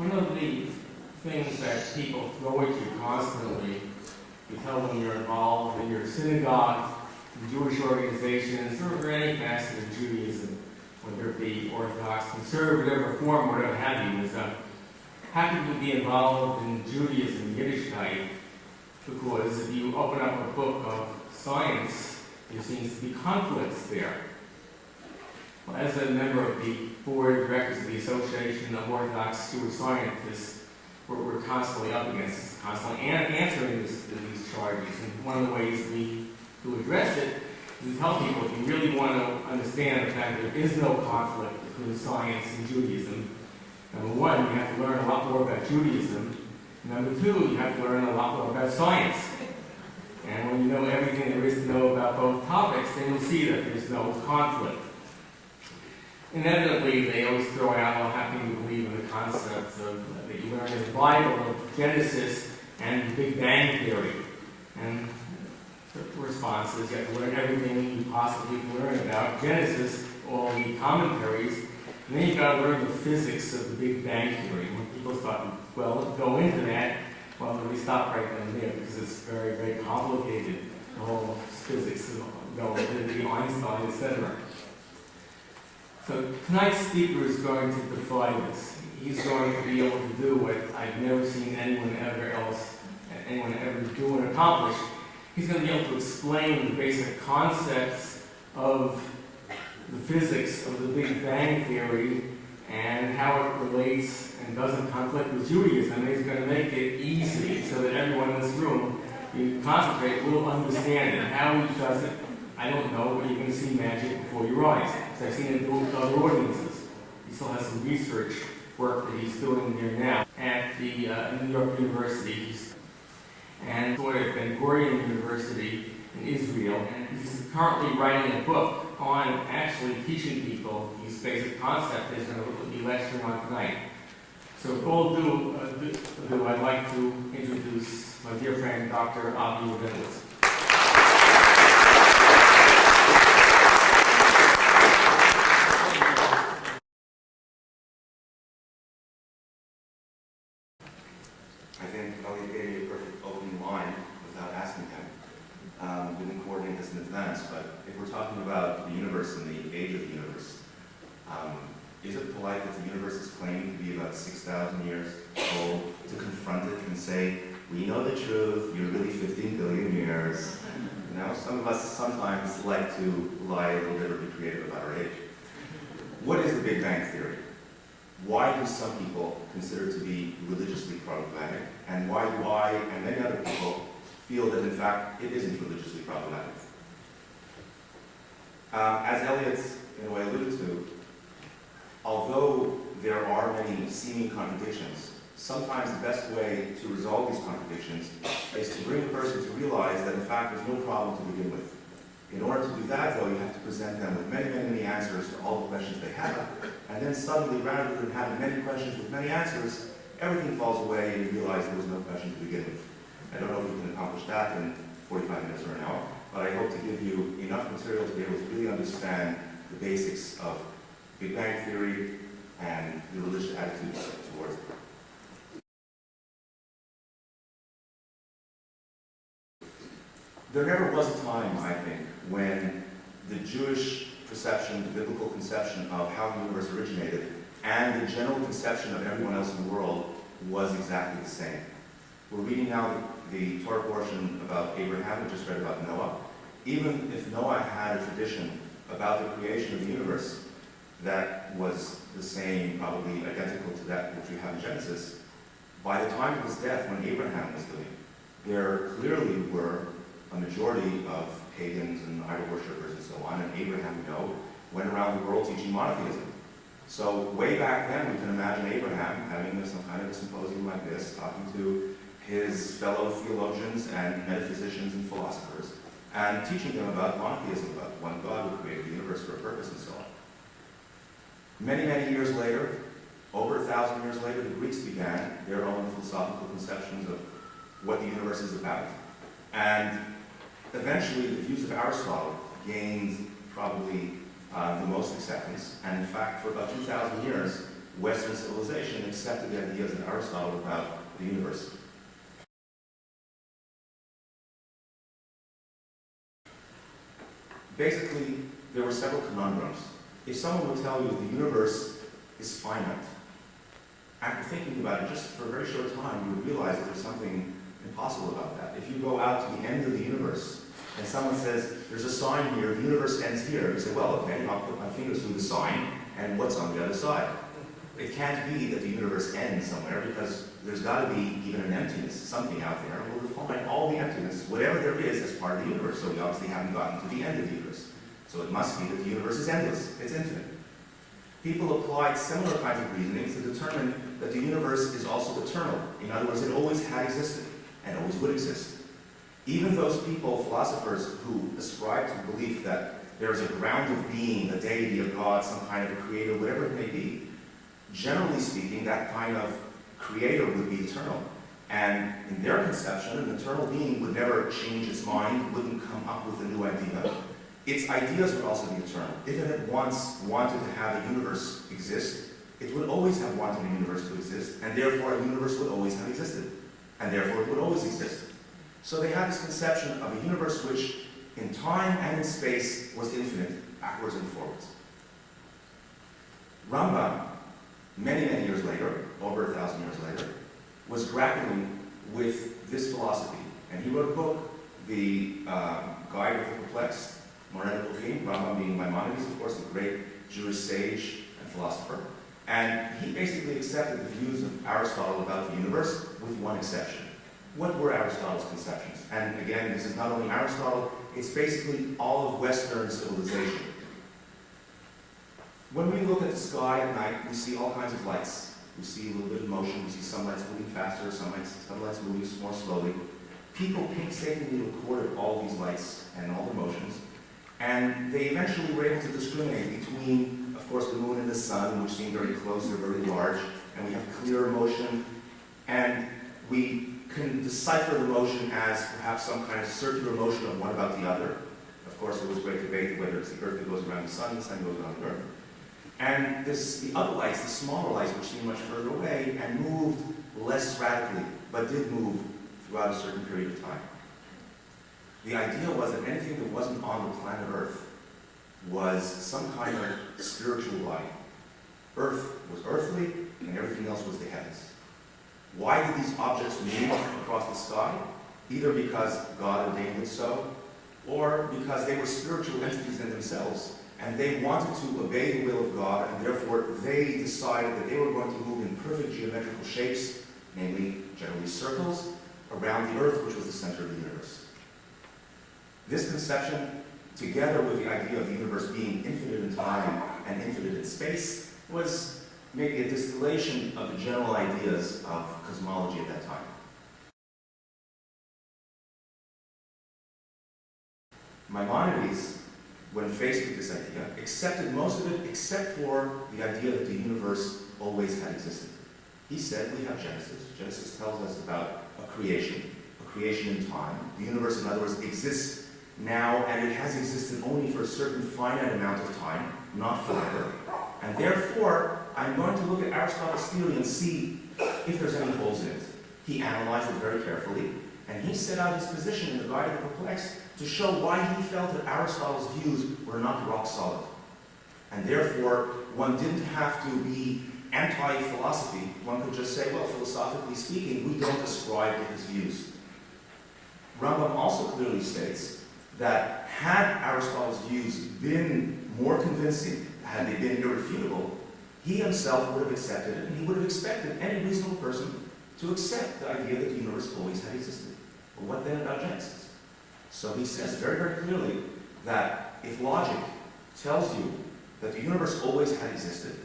One of the things that people throw at you constantly, you tell them you're involved in your synagogue, in Jewish organizations, or any facet of Judaism, whether it be Orthodox, conservative, Reform, whatever have you, is how can you be involved in Judaism, Yiddishkeit? Because if you open up a book of science, there seems to be conflicts there. Well, as a member of the board of directors of the Association of Orthodox Jewish Scientists, we're constantly up against this, constantly answering these charges. And one of the ways we to address it is to tell people, if you really want to understand the fact that there is no conflict between science and Judaism, number one, you have to learn a lot more about Judaism. Number two, you have to learn a lot more about science. And when you know everything there is to know about both topics, then you'll see that there's no conflict. Inevitably, they always throw out, well, how can you believe in the concepts that you learn in the Bible of Genesis and Big Bang Theory? And the response is you have to learn everything you possibly can learn about Genesis, all the commentaries, and then you've got to learn the physics of the Big Bang Theory. When people thought, well, go into that, well, we stop right then and there because it's very, very complicated, the whole physics, the Einstein, etc. So tonight's speaker is going to defy this. He's going to be able to do what I've never seen anyone ever do and accomplish. He's going to be able to explain the basic concepts of the physics of the Big Bang Theory and how it relates and doesn't conflict with Judaism. And he's going to make it easy so that everyone in this room, you concentrate, will understand it. How he does it, I don't know, but you're going to see magic before your eyes. So I've seen him do it with other audiences. He still has some research work that he's doing there now at the New York University and taught at Ben Gurion University in Israel. And he's currently writing a book on actually teaching people these basic concepts that he's going to be lecturing on tonight. So with all due, I'd like to introduce my dear friend, Dr. Elliot Udell. I think Elliot gave me a perfect opening line without asking him. We didn't coordinate this in advance, but if we're talking about the universe and the age of the universe, is it polite that the universe is claiming to be about 6,000 years old to confront it and say, we know the truth, you're really 15 billion years? You know, some of us sometimes like to lie a little bit or be creative about our age. What is the Big Bang Theory? Why do some people consider it to be religiously problematic? And why do I and many other people feel that in fact it isn't religiously problematic? As Elliot in a way alluded to, although there are many seeming contradictions, sometimes the best way to resolve these contradictions is to bring a person to realize that in fact there's no problem to begin with. In order to do that, though, you have to present them with many, many, many answers to all the questions they have. And then suddenly, rather than having many questions with many answers, everything falls away and you realize there was no question to begin with. I don't know if we can accomplish that in 45 minutes or an hour, but I hope to give you enough material to be able to really understand the basics of Big Bang Theory and the religious attitudes towards it. There never was a time, I think, when the Jewish perception, the biblical conception of how the universe originated, and the general conception of everyone else in the world was exactly the same. We're reading now the Torah portion about Abraham, we just read about Noah. Even if Noah had a tradition about the creation of the universe that was the same, probably identical to that which we have in Genesis, by the time of his death, when Abraham was living, there clearly were a majority of pagans and idol worshippers and so on, and Abraham, you know, went around the world teaching monotheism. So way back then, we can imagine Abraham having some kind of a symposium like this, talking to his fellow theologians and metaphysicians and philosophers, and teaching them about monotheism, about one God who created the universe for a purpose and so on. Many, many years later, over 1,000 years later, the Greeks began their own philosophical conceptions of what the universe is about. And eventually, the views of Aristotle gained probably the most acceptance. And in fact, for about 2,000 years, Western civilization accepted the ideas of Aristotle about the universe. Basically, there were several conundrums. If someone would tell you the universe is finite, after thinking about it just for a very short time, you would realize that there's something impossible about that. If you go out to the end of the universe, and someone says, there's a sign here, the universe ends here, you say, well, okay, I'll put my fingers through the sign, and what's on the other side? It can't be that the universe ends somewhere, because there's got to be even an emptiness, something out there, and we'll define all the emptiness, whatever there is, as part of the universe. So we obviously haven't gotten to the end of the universe. So it must be that the universe is endless, it's infinite. People applied similar kinds of reasoning to determine that the universe is also eternal. In other words, it always had existed, and always would exist. Even those people, philosophers, who ascribe to the belief that there is a ground of being, a deity of God, some kind of a creator, whatever it may be, generally speaking, that kind of creator would be eternal. And in their conception, an eternal being would never change its mind, wouldn't come up with a new idea. Its ideas would also be eternal. If it had once wanted to have a universe exist, it would always have wanted a universe to exist, and therefore a universe would always have existed, and therefore it would always exist. So they had this conception of a universe which, in time and in space, was infinite, backwards and forwards. Rambam, many, many years later, over 1,000 years later, was grappling with this philosophy. And he wrote a book, the Guide of the Perplexed, Rambam being Maimonides, of course, the great Jewish sage and philosopher. And he basically accepted the views of Aristotle about the universe, with one exception. What were Aristotle's conceptions? And again, this is not only Aristotle, it's basically all of Western civilization. When we look at the sky at night, we see all kinds of lights. We see a little bit of motion, we see some lights moving faster, some lights moving more slowly. People painstakingly recorded all these lights and all the motions, and they eventually were able to discriminate between, of course, the moon and the sun, which seem very close, they're very large, and we have clear motion, and we can decipher the motion as perhaps some kind of circular motion of one about the other. Of course, there was great debate whether it's the Earth that goes around the sun goes around the Earth. And the other lights, the smaller lights, which seem much further away and moved less radically, but did move throughout a certain period of time. The idea was that anything that wasn't on the planet Earth was some kind of spiritual body. Earth was earthly, and everything else was the heavens. Why did these objects move across the sky? Either because God ordained it so, or because they were spiritual entities in themselves, and they wanted to obey the will of God, and therefore they decided that they were going to move in perfect geometrical shapes, namely generally circles, around the Earth, which was the center of the universe. This conception, together with the idea of the universe being infinite in time and infinite in space, was maybe a distillation of the general ideas of cosmology at that time. Maimonides, when faced with this idea, accepted most of it except for the idea that the universe always had existed. He said we have Genesis. Genesis tells us about a creation in time. The universe, in other words, exists now, and it has existed only for a certain finite amount of time, not forever. And therefore, I'm going to look at Aristotle's theory and see if there's any holes in it. He analyzed it very carefully, and he set out his position in the Guide of the Perplexed to show why he felt that Aristotle's views were not rock solid. And therefore, one didn't have to be anti-philosophy. One could just say, well, philosophically speaking, we don't ascribe to his views. Rambam also clearly states that had Aristotle's views been more convincing, had they been irrefutable, he himself would have accepted it, and he would have expected any reasonable person to accept the idea that the universe always had existed. But what then about Genesis? So he says very, very clearly that if logic tells you that the universe always had existed,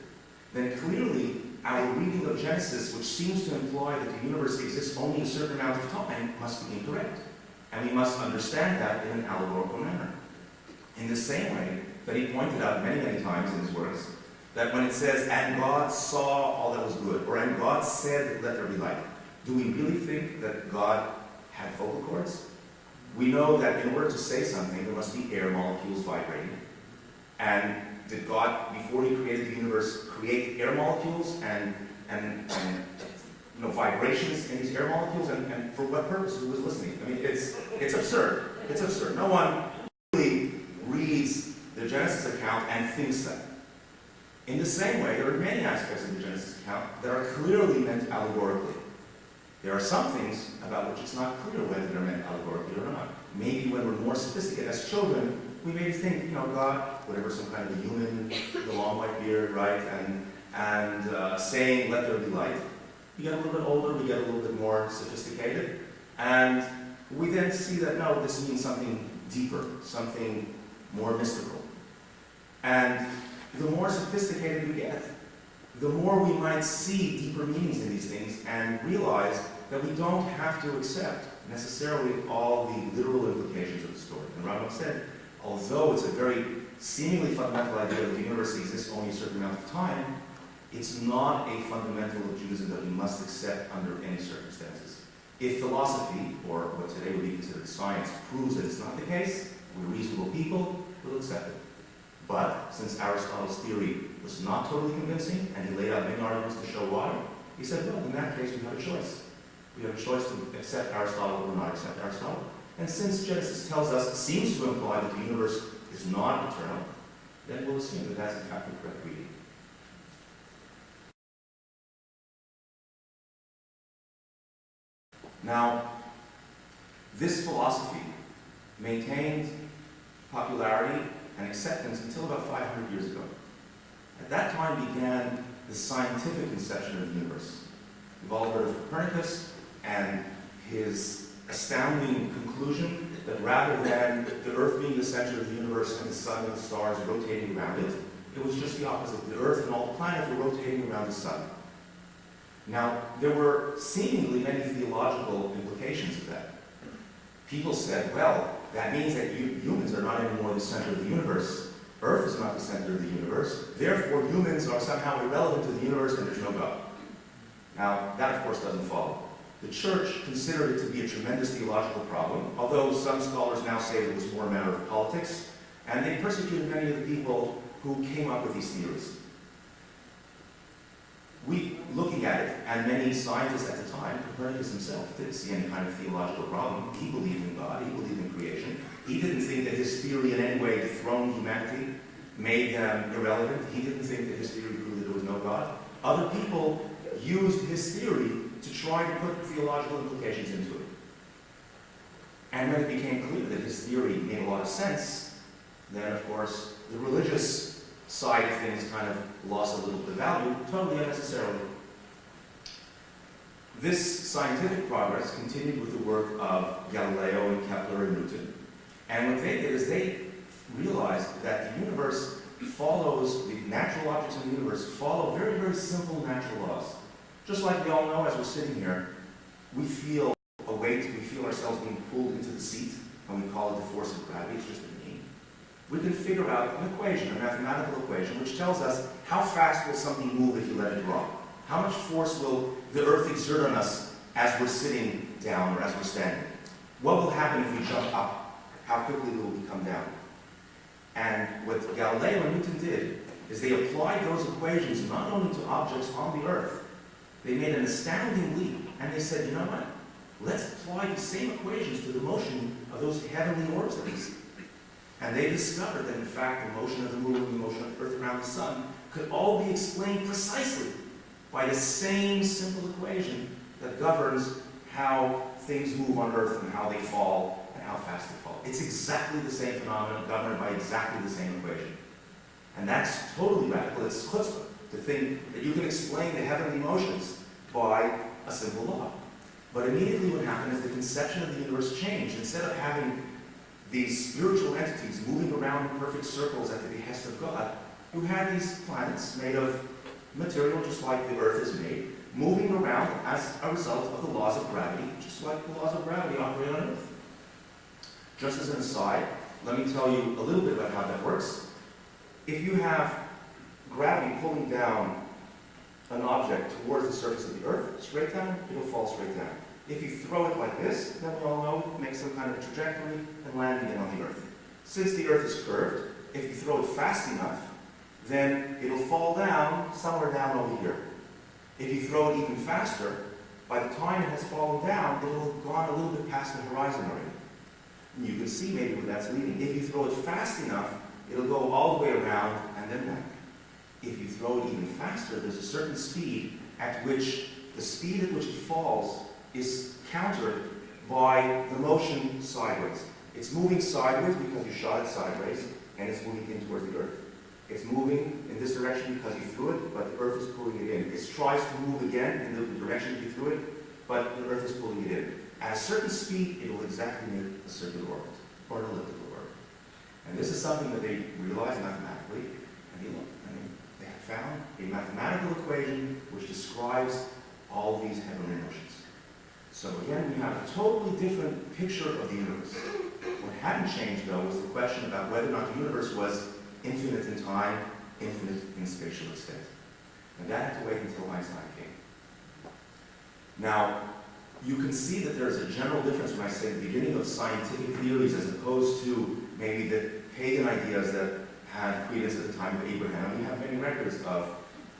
then clearly our reading of Genesis, which seems to imply that the universe exists only a certain amount of time, must be incorrect. And we must understand that in an allegorical manner. In the same way that he pointed out many, many times in his works, that when it says, and God saw all that was good, or and God said, let there be light, do we really think that God had vocal cords? We know that in order to say something, there must be air molecules vibrating. And did God, before he created the universe, create air molecules and vibrations in these air molecules? And for what purpose? Who was listening? I mean, it's absurd. It's absurd. No one really reads the Genesis account and thinks that. In the same way, there are many aspects of the Genesis account that are clearly meant allegorically. There are some things about which it's not clear whether they're meant allegorically or not. Maybe when we're more sophisticated as children, we may think, God, whatever, some kind of a human with a long white beard, right, and saying, "Let there be light." We get a little bit older, we get a little bit more sophisticated, and we then see that, no, this means something deeper, something more mystical. And the more sophisticated we get, the more we might see deeper meanings in these things and realize that we don't have to accept necessarily all the literal implications of the story. And Rambam said, although it's a very seemingly fundamental idea that the universe exists only a certain amount of time, it's not a fundamental of Judaism that we must accept under any circumstances. If philosophy, or what today would be considered science, proves that it's not the case, we're reasonable people, we'll accept it. But since Aristotle's theory was not totally convincing, and he laid out many arguments to show why, he said, well, in that case, we have a choice. We have a choice to accept Aristotle or not accept Aristotle. And since Genesis tells us, seems to imply that the universe is not eternal, then we'll assume that that's in fact the correct reading. Now, this philosophy maintained popularity and acceptance until about 500 years ago. At that time began the scientific conception of the universe. We've all heard of Copernicus and his astounding conclusion that rather than the Earth being the center of the universe and the sun and the stars rotating around it, it was just the opposite. The Earth and all the planets were rotating around the sun. Now, there were seemingly many theological implications of that. People said, well, that means that humans are not anymore the center of the universe. Earth is not the center of the universe. Therefore, humans are somehow irrelevant to the universe and there's no God. Now, that of course doesn't follow. The church considered it to be a tremendous theological problem, although some scholars now say it was more a matter of politics, and they persecuted many of the people who came up with these theories. Looking at it, and many scientists at the time, Copernicus himself didn't see any kind of theological problem. He believed in God, he believed in creation. He didn't think that his theory in any way dethroned humanity, made them irrelevant. He didn't think that his theory proved that there was no God. Other people used his theory to try to put theological implications into it. And when it became clear that his theory made a lot of sense, then of course the religious side of things kind of lost a little bit of value, totally unnecessarily. This scientific progress continued with the work of Galileo and Kepler and Newton. And what they did is they realized that the universe follows, the natural objects in the universe follow very, very simple natural laws. Just like we all know as we're sitting here, we feel a weight, we feel ourselves being pulled into the seat, and we call it the force of gravity. It's just a name. We can figure out an equation, a mathematical equation, which tells us how fast will something move if you let it drop. How much force will the earth exert on us as we're sitting down or as we're standing? What will happen if we jump up? How quickly will we come down? And what Galileo and Newton did is they applied those equations not only to objects on the earth, they made an astounding leap, and they said, you know what? Let's apply the same equations to the motion of those heavenly orbs that we see. And they discovered that, in fact, the motion of the moon and the motion of the earth around the sun could all be explained precisely by the same simple equation that governs how things move on earth and how they fall and how fast they fall. It's exactly the same phenomenon governed by exactly the same equation. And that's totally radical. It's chutzpah to think that you can explain the heavenly motions by a simple law. But immediately what happened is the conception of the universe changed. Instead of having these spiritual entities moving around in perfect circles at the behest of God, you had these planets made of material just like the earth is made, moving around as a result of the laws of gravity, just like the laws of gravity operate on earth. Just as an aside, let me tell you a little bit about how that works. If you have gravity pulling down an object towards the surface of the earth, straight down, it'll fall straight down. If you throw it like this, then we all know it makes some kind of trajectory and land again on the earth. Since the earth is curved, if you throw it fast enough, then it'll fall down somewhere down over here. If you throw it even faster, by the time it has fallen down, it'll have gone a little bit past the horizon already. And you can see maybe where that's leading. If you throw it fast enough, it'll go all the way around and then back. If you throw it even faster, there's a certain speed at which the speed at which it falls is countered by the motion sideways. It's moving sideways because you shot it sideways, and it's moving in towards the earth. It's moving in this direction because you threw it, but the earth is pulling it in. It tries to move again in the direction you threw it, but the earth is pulling it in. At a certain speed, it will exactly make a circular orbit, or an elliptical orbit. And this is something that they realized mathematically, and they have found a mathematical equation which describes all these heavenly motions. So again, we have a totally different picture of the universe. What hadn't changed, though, was the question about whether or not the universe was infinite in time, infinite in spatial extent. And that had to wait until Einstein came. Now, you can see that there's a general difference when I say the beginning of scientific theories as opposed to maybe the pagan ideas that had credence at the time of Abraham. We have many records of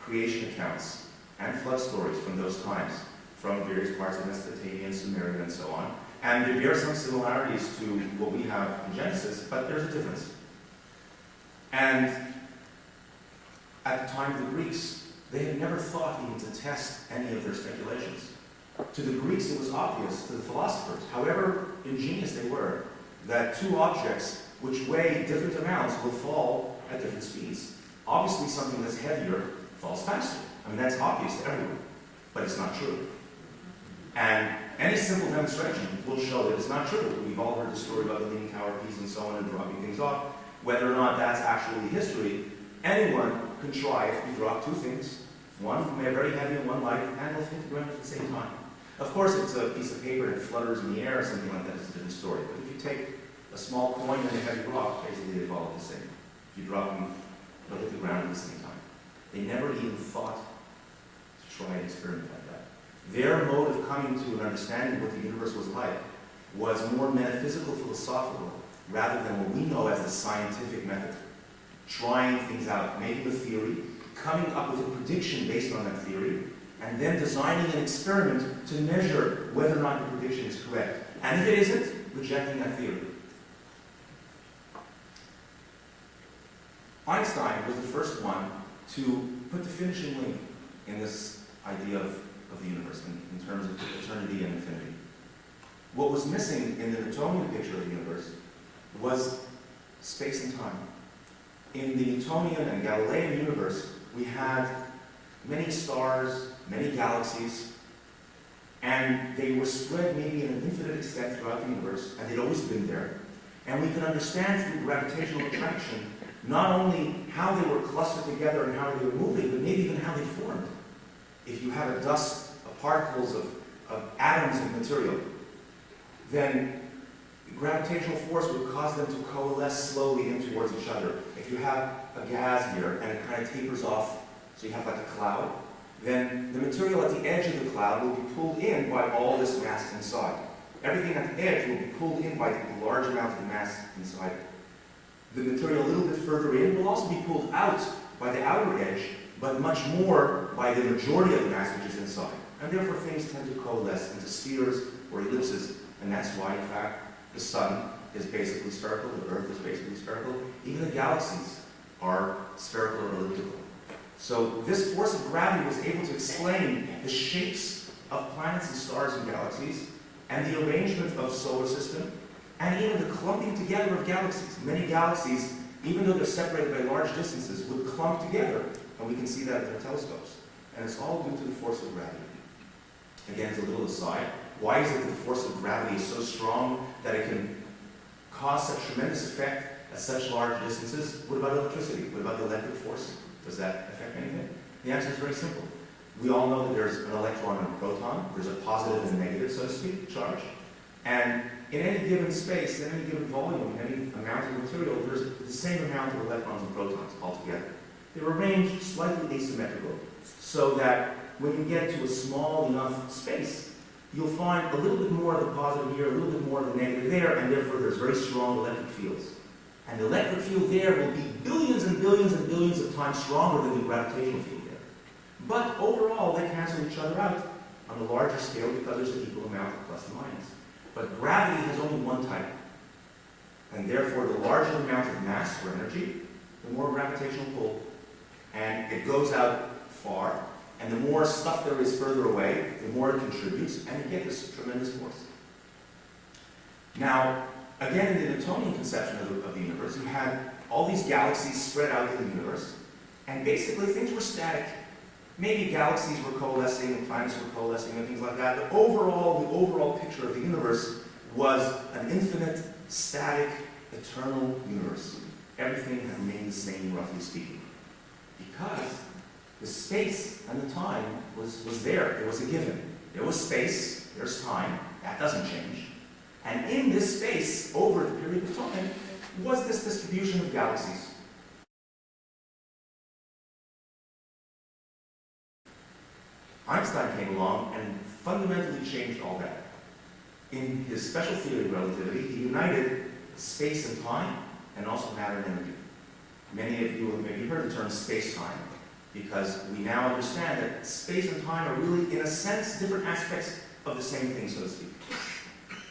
creation accounts and flood stories from those times, from various parts of Mesopotamia and Sumeria and so on. And they bear some similarities to what we have in Genesis, but there's a difference. And at the time of the Greeks, they had never thought even to test any of their speculations. To the Greeks, it was obvious, to the philosophers, however ingenious they were, that two objects which weigh different amounts will fall at different speeds. Obviously, something that's heavier falls faster. I mean, that's obvious to everyone, but it's not true. And any simple demonstration will show that it's not true. We've all heard the story about the Leaning Tower of Pisa and so on and dropping things off. Whether or not that's actually history, anyone can try if you drop two things, one very heavy and one light, and they'll hit the ground at the same time. Of course, if it's a piece of paper that flutters in the air or something like that, it's a different story. But if you take a small coin and a heavy rock, basically they fall the same. If you drop them, they'll hit the ground at the same time. They never even thought to try an experiment like that. Their mode of coming to an understanding of what the universe was like was more metaphysical, philosophical, rather than what we know as the scientific method. Trying things out, making a theory, coming up with a prediction based on that theory, and then designing an experiment to measure whether or not the prediction is correct. And if it isn't, rejecting that theory. Einstein was the first one to put the finishing link in this idea of the universe in terms of eternity and infinity. What was missing in the Newtonian picture of the universe was space and time. In the Newtonian and Galilean universe, we had many stars, many galaxies, and they were spread maybe in an infinite extent throughout the universe, and they'd always been there. And we can understand through gravitational attraction not only how they were clustered together and how they were moving, but maybe even how they formed. If you had a dust of particles of atoms of material, then the gravitational force would cause them to coalesce slowly in towards each other. If you have a gas here and it kind of tapers off, so you have like a cloud, then the material at the edge of the cloud will be pulled in by all this mass inside. Everything at the edge will be pulled in by the large amount of mass inside. The material a little bit further in will also be pulled out by the outer edge, but much more by the majority of the mass which is inside. And therefore things tend to coalesce into spheres or ellipses, and that's why, in fact, the sun is basically spherical, the earth is basically spherical, even the galaxies are spherical or elliptical. So this force of gravity was able to explain the shapes of planets and stars and galaxies, and the arrangement of solar system, and even the clumping together of galaxies. Many galaxies, even though they're separated by large distances, would clump together, and we can see that with our telescopes. And it's all due to the force of gravity. Again, as a little aside, why is it that the force of gravity is so strong that it can cause such tremendous effect at such large distances? What about electricity? What about the electric force? Does that affect anything? The answer is very simple. We all know that there's an electron and a proton. There's a positive and negative, so to speak, charge. And in any given space, in any given volume, in any amount of material, there's the same amount of electrons and protons altogether. They're arranged slightly asymmetrical, so that when you get to a small enough space, you'll find a little bit more of the positive here, a little bit more of the negative there, and therefore there's very strong electric fields. And the electric field there will be billions and billions and billions of times stronger than the gravitational field there. But overall, they cancel each other out on a larger scale because there's an equal amount of plus and minus. But gravity has only one type. And therefore, the larger the amount of mass or energy, the more gravitational pull. And it goes out far. And the more stuff there is further away, the more it contributes, and you get this tremendous force. Now, again, in the Newtonian conception of the universe, you had all these galaxies spread out in the universe, and basically things were static. Maybe galaxies were coalescing and planets were coalescing and things like that, but overall, the overall picture of the universe was an infinite, static, eternal universe. Everything had remained the same, roughly speaking. Because the space and the time was there. It was a given. There was space, there's time, that doesn't change. And in this space, over the period of time, was this distribution of galaxies. Einstein came along and fundamentally changed all that. In his special theory of relativity, he united space and time, and also matter and energy. Many of you have maybe heard the term space-time, because we now understand that space and time are really, in a sense, different aspects of the same thing, so to speak.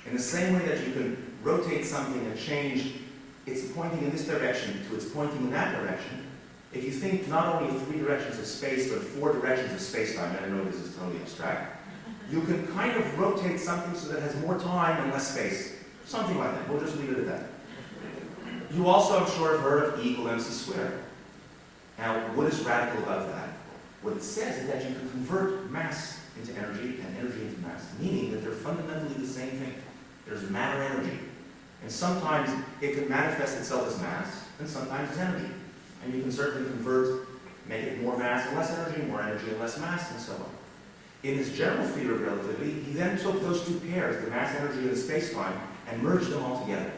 In the same way that you can rotate something and change its pointing in this direction to its pointing in that direction, if you think not only of 3 directions of space, but 4 directions of space-time, and I know this is totally abstract, you can kind of rotate something so that it has more time and less space. Something like that. We'll just leave it at that. You also, I'm sure, have heard of E equal mc squared. Now, what is radical about that? What it says is that you can convert mass into energy and energy into mass, meaning that they're fundamentally the same thing. There's matter energy. And sometimes it can manifest itself as mass, and sometimes as energy. And you can certainly make it more mass and less energy and less mass, and so on. In his general theory of relativity, he then took those 2 pairs, the mass energy and the space-time, and merged them all together.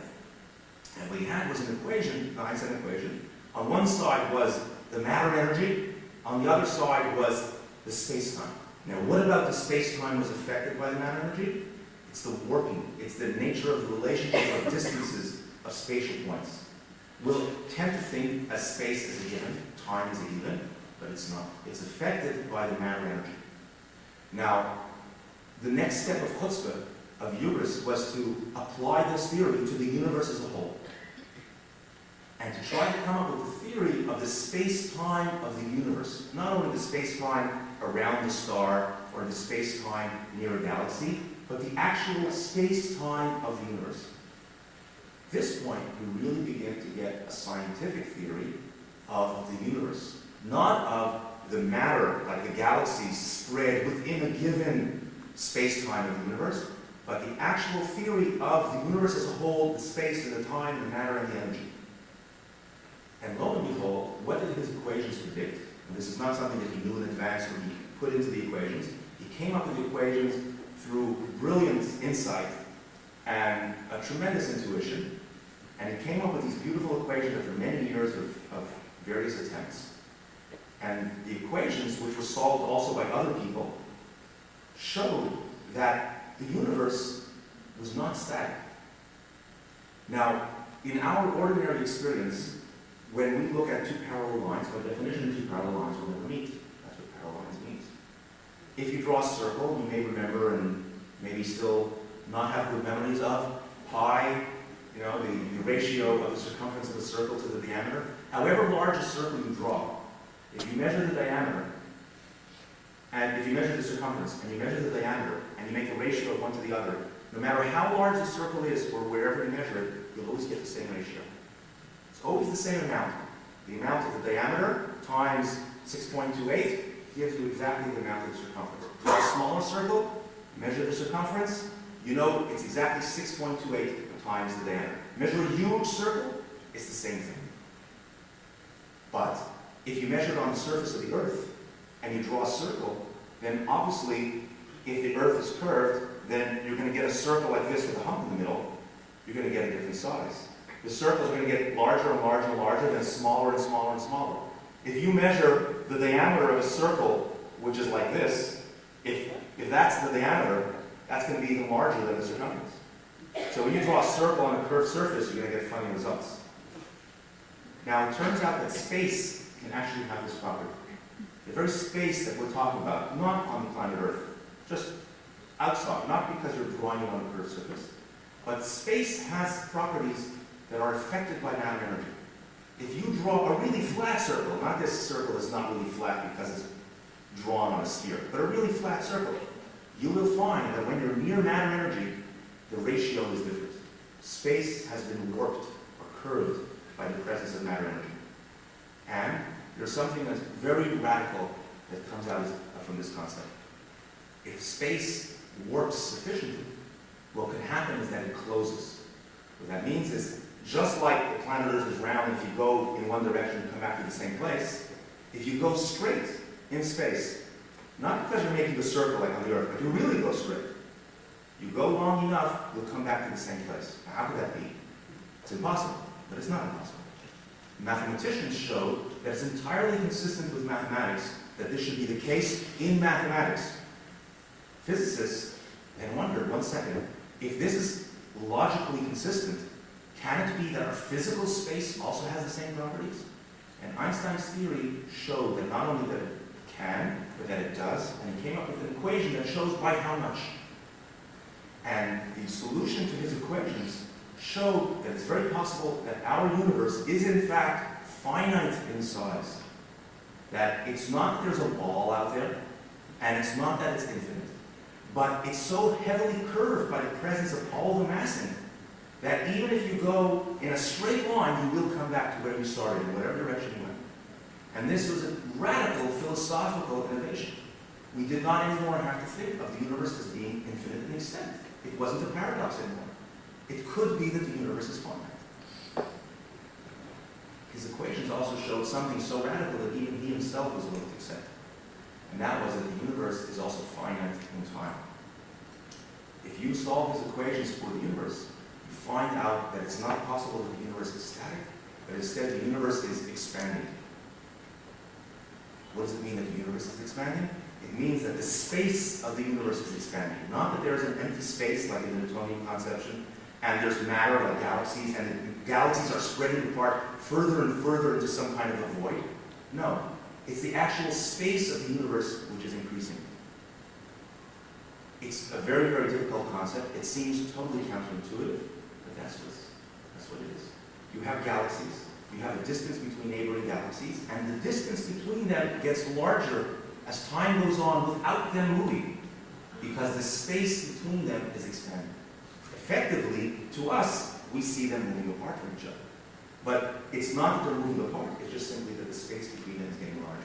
And what he had was an equation, the Einstein equation. On one side was the matter energy, on the other side was the space-time. Now, what about the space-time was affected by the matter energy? It's the warping. It's the nature of the relationship of distances of spatial points. We'll tend to think of space as a given, time as a given, but it's not. It's affected by the matter energy. Now, the next step of chutzpah, of hubris, was to apply this theory to the universe as a whole. And to try to come up with a theory of the space-time of the universe. Not only the space-time around the star or the space-time near a galaxy, but the actual space-time of the universe. At this point, we really begin to get a scientific theory of the universe. Not of the matter, like the galaxies spread within a given space-time of the universe, but the actual theory of the universe as a whole, the space and the time, the matter and the energy. And lo and behold, what did his equations predict? And this is not something that he knew in advance or he put into the equations. He came up with the equations through brilliant insight and a tremendous intuition. And he came up with these beautiful equations after many years of various attempts. And the equations, which were solved also by other people, showed that the universe was not static. Now, in our ordinary experience, when we look at 2 parallel lines, by definition, 2 parallel lines will never meet. That's what parallel lines means. If you draw a circle, you may remember and maybe still not have good memories of pi, the ratio of the circumference of the circle to the diameter. However large a circle you draw, if you measure the diameter, and if you measure the circumference, and you measure the diameter, and you make a ratio of one to the other, no matter how large the circle is, or wherever you measure it, you'll always get the same ratio. It's always the same amount. The amount of the diameter times 6.28 gives you exactly the amount of the circumference. Draw a smaller circle, measure the circumference, you know it's exactly 6.28 times the diameter. Measure a huge circle, it's the same thing. But if you measure it on the surface of the Earth, and you draw a circle, then obviously, if the Earth is curved, then you're going to get a circle like this with a hump in the middle. You're going to get a different size. The circles are going to get larger and larger and larger, then smaller and smaller and smaller. If you measure the diameter of a circle, which is like this, if that's the diameter, that's going to be even larger than the circumference. So when you draw a circle on a curved surface, you're going to get funny results. Now, it turns out that space can actually have this property. The very space that we're talking about, not on the planet Earth, just outside, not because you're drawing it on a curved surface, but space has properties that are affected by matter energy. If you draw a really flat circle, not this circle that's not really flat because it's drawn on a sphere, but a really flat circle, you will find that when you're near matter energy, the ratio is different. Space has been warped or curved by the presence of matter energy. And there's something that's very radical that comes out from this concept. If space warps sufficiently, what can happen is that it closes. What that means is, just like the planet Earth is round, if you go in one direction and come back to the same place, if you go straight in space, not because you're making a circle like on the Earth, but you really go straight, you go long enough, you'll come back to the same place. Now, how could that be? It's impossible, but it's not impossible. Mathematicians showed that it's entirely consistent with mathematics that this should be the case in mathematics. Physicists then wondered, one second, if this is logically consistent, can it be that our physical space also has the same properties? And Einstein's theory showed that not only that it can, but that it does, and he came up with an equation that shows by how much. And the solution to his equations showed that it's very possible that our universe is in fact finite in size. That it's not that there's a ball out there, and it's not that it's infinite, but it's so heavily curved by the presence of all the massing that even if you go in a straight line, you will come back to where you started, in whatever direction you went. And this was a radical philosophical innovation. We did not anymore have to think of the universe as being infinite in extent. It wasn't a paradox anymore. It could be that the universe is finite. His equations also showed something so radical that even he himself was willing to accept. And that was that the universe is also finite in time. If you solve his equations for the universe, you find out that it's not possible that the universe is static, but instead the universe is expanding. What does it mean that the universe is expanding? It means that the space of the universe is expanding. Not that there's an empty space like in the Newtonian conception, and there's matter like galaxies, and the galaxies are spreading apart further and further into some kind of a void. No, it's the actual space of the universe which is increasing. It's a very, very difficult concept. It seems totally counterintuitive, but that's what it is. You have galaxies. You have a distance between neighboring galaxies, and the distance between them gets larger as time goes on without them moving, because the space between them is expanding. Effectively, to us, we see them moving apart from each other. But it's not that they're moving apart, it's just simply that the space between them is getting larger.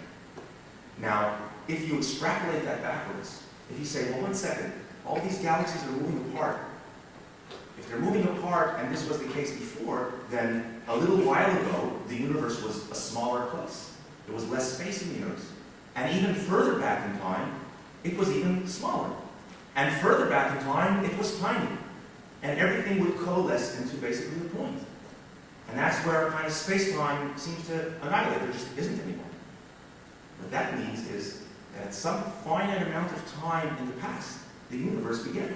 Now, if you extrapolate that backwards, if you say, well, one second, all these galaxies are moving apart. If they're moving apart, and this was the case before, then a little while ago, the universe was a smaller place. There was less space in the universe. And even further back in time, it was even smaller. And further back in time, it was tiny. And everything would coalesce into basically the point. And that's where kind of space-time seems to annihilate. There just isn't anymore. What that means is that at some finite amount of time in the past, the universe began.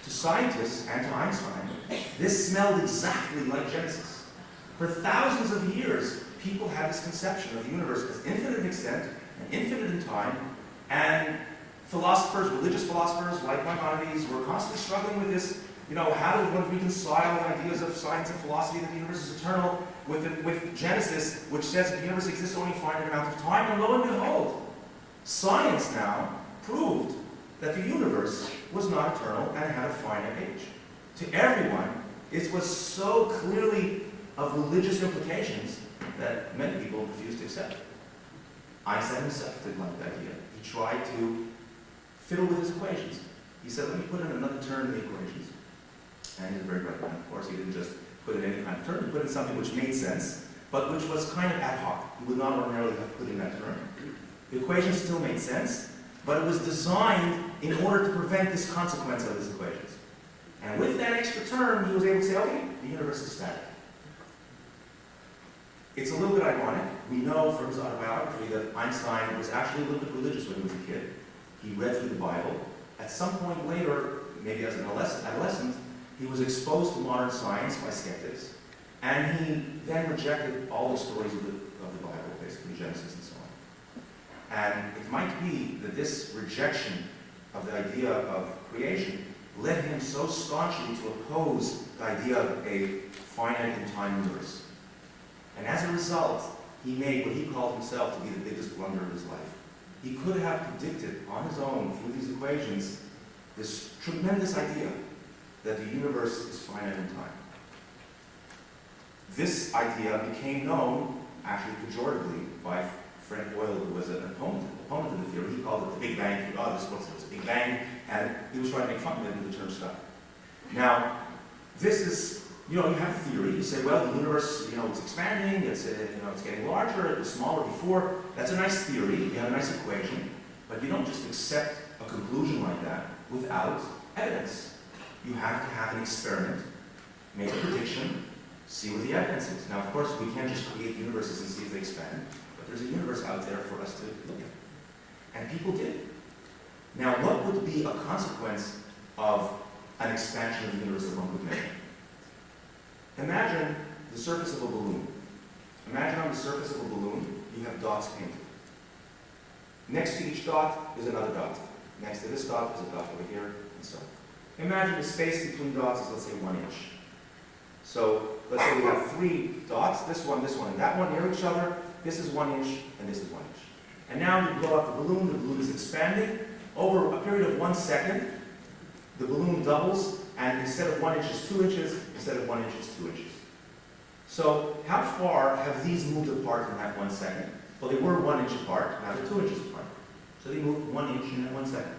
To scientists and to Einstein, this smelled exactly like Genesis. For thousands of years, people had this conception of the universe as infinite in extent and infinite in time, and philosophers, religious philosophers like Maimonides, were constantly struggling with this, how does one reconcile the ideas of science and philosophy that the universe is eternal with Genesis, which says that the universe exists only a finite amount of time, and lo and behold, science now proved that the universe was not eternal and had a finite age. To everyone, it was so clearly of religious implications that many people refused to accept it. Einstein himself didn't like that idea. He tried to fiddle with his equations. He said, let me put in another term in the equations. And he was very bright man. Of course, he didn't just put in any kind of term. He put in something which made sense, but which was kind of ad hoc. He would not ordinarily have put in that term. The equation still made sense, but it was designed in order to prevent this consequence of his equations. And with that extra term, he was able to say, okay, the universe is static. It's a little bit ironic. We know from his autobiography that Einstein was actually a little bit religious when he was a kid. He read through the Bible. At some point later, maybe as an adolescent, he was exposed to modern science by skeptics, and he then rejected all the stories of the Bible, basically Genesis and so on. And it might be that this rejection of the idea of creation led him so staunchly to oppose the idea of a finite in time universe. And as a result, he made what he called himself to be the biggest blunder of his life. He could have predicted on his own, through these equations, this tremendous idea that the universe is finite in time. This idea became known, actually pejoratively, by Frank Boyle, who was an opponent of the theory. He called it the Big Bang theory. Oh, this was a Big Bang, and he was trying to make fun of it, and the term stuck. Now, this is, you have a theory. You say, well, the universe, it's expanding, it's getting larger, it was smaller before. That's a nice theory. You have a nice equation, but you don't just accept a conclusion like that without evidence. You have to have an experiment, make a prediction, see what the evidence is. Now, of course, we can't just create universes and see if they expand, but there's a universe out there for us to look at. And people did. Now, what would be a consequence of an expansion of the universe that one would make? Imagine the surface of a balloon. Imagine on the surface of a balloon, you have dots painted. Next to each dot is another dot. Next to this dot is a dot over here, and so on. Imagine the space between dots is, let's say, 1 inch. So, let's say we have 3 dots, this one, and that one near each other. This is 1 inch, and this is 1 inch. And now you blow up the balloon is expanding. Over a period of 1 second, the balloon doubles, and instead of 1 inch is 2 inches, instead of 1 inch is 2 inches. So, how far have these moved apart in that 1 second? Well, they were 1 inch apart, now they're 2 inches apart. So they moved 1 inch in that 1 second.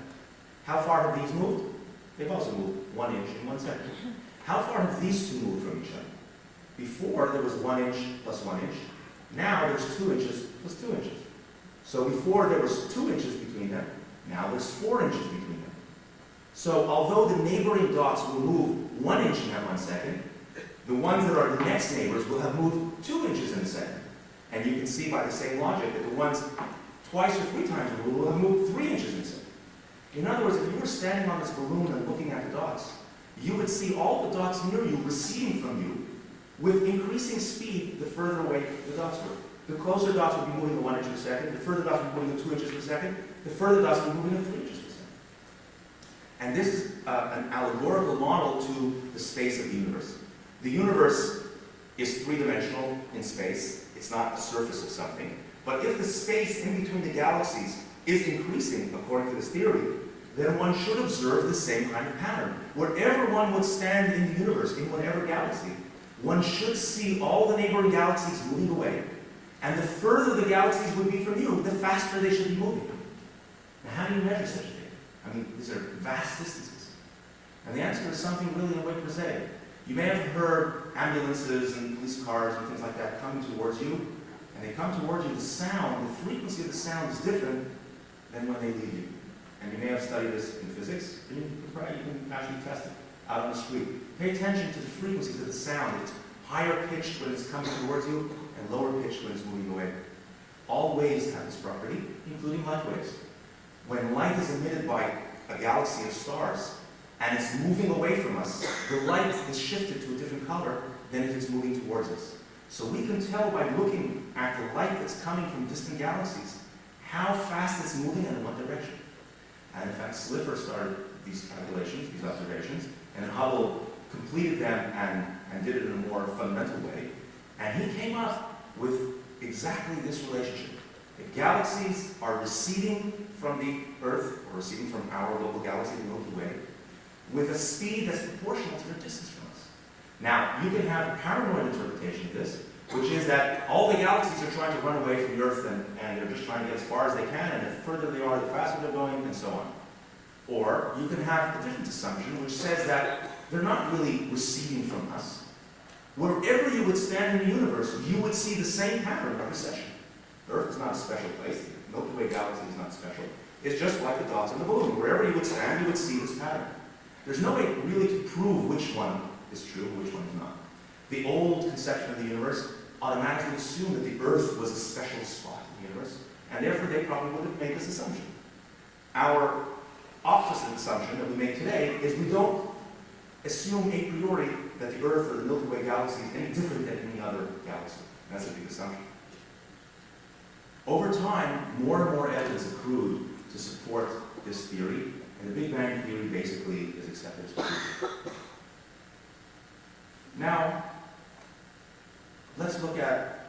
How far have these moved? They've also moved 1 inch in 1 second. How far have these two moved from each other? Before, there was 1 inch plus 1 inch. Now there's 2 inches plus 2 inches. So before there was 2 inches between them, now there's 4 inches between them. So although the neighboring dots will move 1 inch in that 1 second, the ones that are the next neighbors will have moved 2 inches in a second. And you can see by the same logic that the ones twice or 3 times removed will have moved 3 inches in a second. In other words, if you were standing on this balloon and looking at the dots, you would see all the dots near you receding from you with increasing speed the further away the dots were. The closer dots would be moving at 1 inch per second, the further dots would be moving at 2 inches per second, the further dots would be moving at 3 inches per second. And this is an allegorical model to the space of the universe. The universe is 3-dimensional in space. It's not the surface of something. But if the space in between the galaxies is increasing, according to this theory, then one should observe the same kind of pattern. Wherever one would stand in the universe, in whatever galaxy, one should see all the neighboring galaxies moving away. And the further the galaxies would be from you, the faster they should be moving. Now, how do you measure such a thing? I mean, these are vast distances. And the answer is something really in a way prosaic. You may have heard ambulances and police cars and things like that coming towards you, and they come towards you, the sound, the frequency of the sound is different than when they leave you. And you may have studied this in physics, and you can actually test it out on the street. Pay attention to the frequency of the sound. It's higher pitched when it's coming towards you, and lower pitched when it's moving away. All waves have this property, including light waves. When light is emitted by a galaxy of stars, and it's moving away from us, the light is shifted to a different color than if it's moving towards us. So we can tell by looking at the light that's coming from distant galaxies how fast it's moving and in what direction. And in fact, Slipher started these calculations, these observations, and then Hubble completed them and did it in a more fundamental way. And he came up with exactly this relationship. The galaxies are receding from the Earth, or receding from our local galaxy, the Milky Way, with a speed that's proportional to their distance from us. Now, you can have a paranoid interpretation of this, which is that all the galaxies are trying to run away from the Earth and they're just trying to get as far as they can, and the further they are, the faster they're going, and so on. Or you can have a different assumption, which says that they're not really receding from us. Wherever you would stand in the universe, you would see the same pattern of recession. The Earth is not a special place. The Milky Way galaxy is not special. It's just like the dots on the balloon. Wherever you would stand, you would see this pattern. There's no way really to prove which one is true and which one is not. The old conception of the universe automatically assumed that the Earth was a special spot in the universe, and therefore they probably would have made this assumption. Our opposite assumption that we make today is we don't assume a priori that the Earth or the Milky Way galaxy is any different than any other galaxy. That's a big assumption. Over time, more and more evidence accrued to support this theory, and the Big Bang Theory basically is accepted as true. Now, let's look at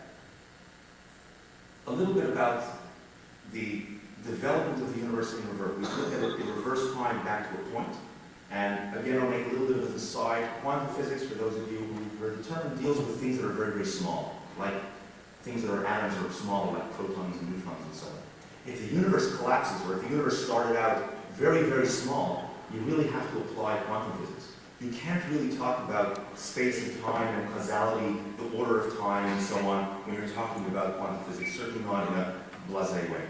a little bit about the development of the universe in reverse. We look at it in reverse time back to a point. And again, I'll make a little bit of an aside. Quantum physics, for those of you who've heard the term, deals with things that are very, very small, like things that are atoms or smaller, like protons and neutrons and so on. If the universe collapses, or if the universe started out very, very small, you really have to apply quantum physics. You can't really talk about space and time and causality, the order of time and so on, when you're talking about quantum physics, certainly not in a blasé way.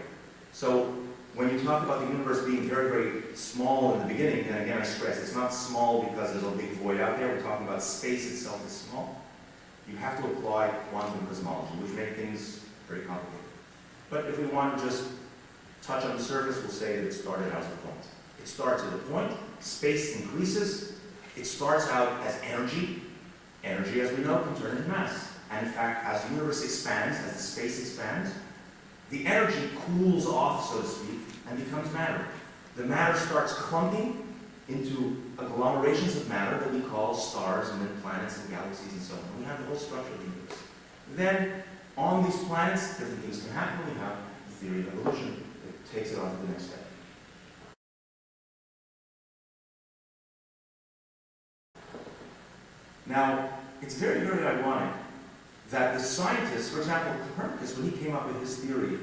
So when you talk about the universe being very, very small in the beginning, and again I stress, it's not small because there's a big void out there, we're talking about space itself is small. You have to apply quantum cosmology, which makes things very complicated. But if we want to just touch on the surface, we'll say that it started out as a point. It starts at a point, space increases, it starts out as energy. Energy, as we know, can turn into mass. And in fact, as the universe expands, as the space expands, the energy cools off, so to speak, and becomes matter. The matter starts clumping into agglomerations of matter that we call stars and then planets and galaxies and so on. We have the whole structure of the universe. Then, on these planets, different things can happen. We have the theory of evolution that takes it on to the next step. Now, it's very, very ironic that the scientists, for example, Copernicus, when he came up with his theory,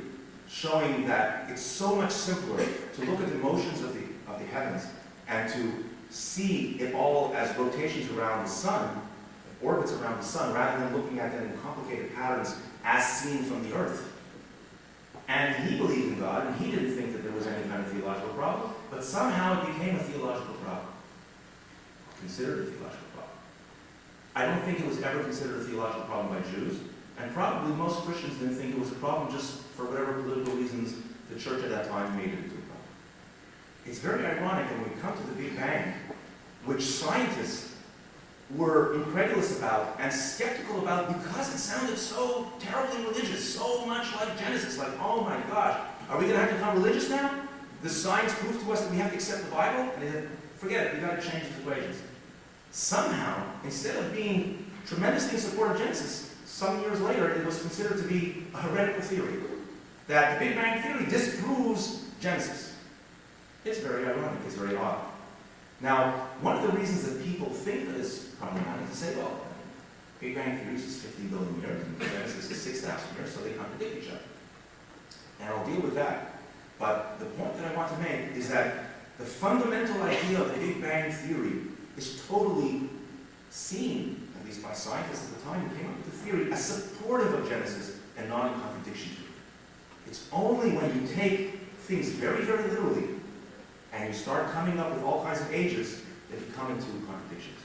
showing that it's so much simpler to look at the motions of the heavens and to see it all as rotations around the sun, orbits around the sun, rather than looking at them in complicated patterns as seen from the Earth. And he believed in God, and he didn't think that there was any kind of theological problem, but somehow it became a theological problem. Considered a theological problem. I don't think it was ever considered a theological problem by Jews, and probably most Christians didn't think it was a problem just for whatever political reasons the church at that time made it into a problem. It's very ironic that when we come to the Big Bang, which scientists were incredulous about and skeptical about because it sounded so terribly religious, so much like Genesis, like, oh my gosh, are we going to have to become religious now? The science proved to us that we have to accept the Bible? And they said, forget it, we've got to change the equations. Somehow, instead of being tremendously in support of Genesis, some years later it was considered to be a heretical theory. That the Big Bang Theory disproves Genesis. It's very ironic, it's very odd. Now, one of the reasons that people think that is problematic is to say, well, Big Bang Theory is 50 billion years, and Genesis is 6,000 years, so they contradict each other. And I'll deal with that. But the point that I want to make is that the fundamental idea of the Big Bang Theory is totally seen, at least by scientists at the time who came up with the theory, as supportive of Genesis and not in contradiction to it. It's only when you take things very, very literally and you start coming up with all kinds of ages that you come into contradictions.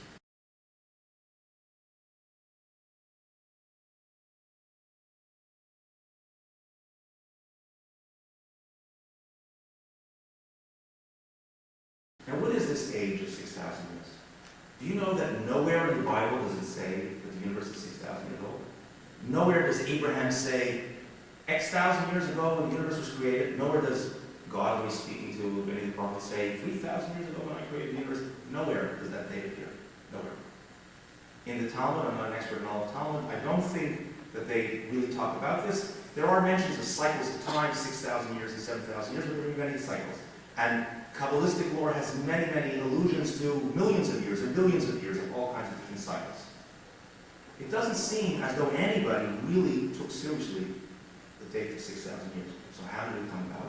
Now, what is this age of 6,000 years? Do you know that nowhere in the Bible does it say that the universe is 6,000 years old? Nowhere does Abraham say, X thousand years ago when the universe was created. Nowhere does God, when he's speaking to many of the prophets, say, 3,000 years ago when I created the universe. Nowhere does that date appear. Nowhere. In the Talmud, I'm not an expert in all of Talmud, I don't think that they really talk about this. There are mentions of cycles of time, 6,000 years and 7,000 years, but there are many cycles. And Kabbalistic lore has many, many allusions to millions of years and billions of years of all kinds of different cycles. It doesn't seem as though anybody really took seriously the date of 6,000 years. So how did it come about?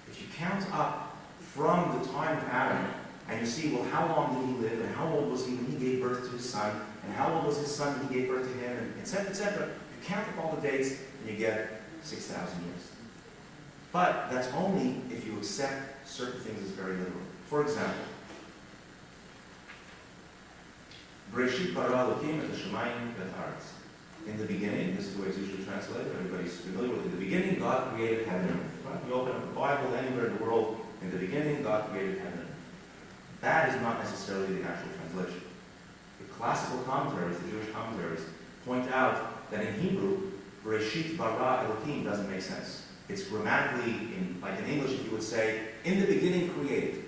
If you count up from the time of Adam, and you see, well, how long did he live, and how old was he when he gave birth to his son, and how old was his son when he gave birth to him, and etc., etc., you count up all the dates, and you get 6,000 years. But that's only if you accept certain things as very literal. For example, Breshit bara Elokim et hashamayim v'et haaretz. In the beginning, this is the way it's usually translated, everybody's familiar with it. In the beginning, God created heaven and earth. Right? You open up the Bible, anywhere in the world, In the beginning, God created heaven and earth. That is not necessarily the actual translation. The classical commentaries, the Jewish commentaries, point out that in Hebrew, Bereshit bara Elohim doesn't make sense. It's grammatically, like in English, if you would say, in the beginning created.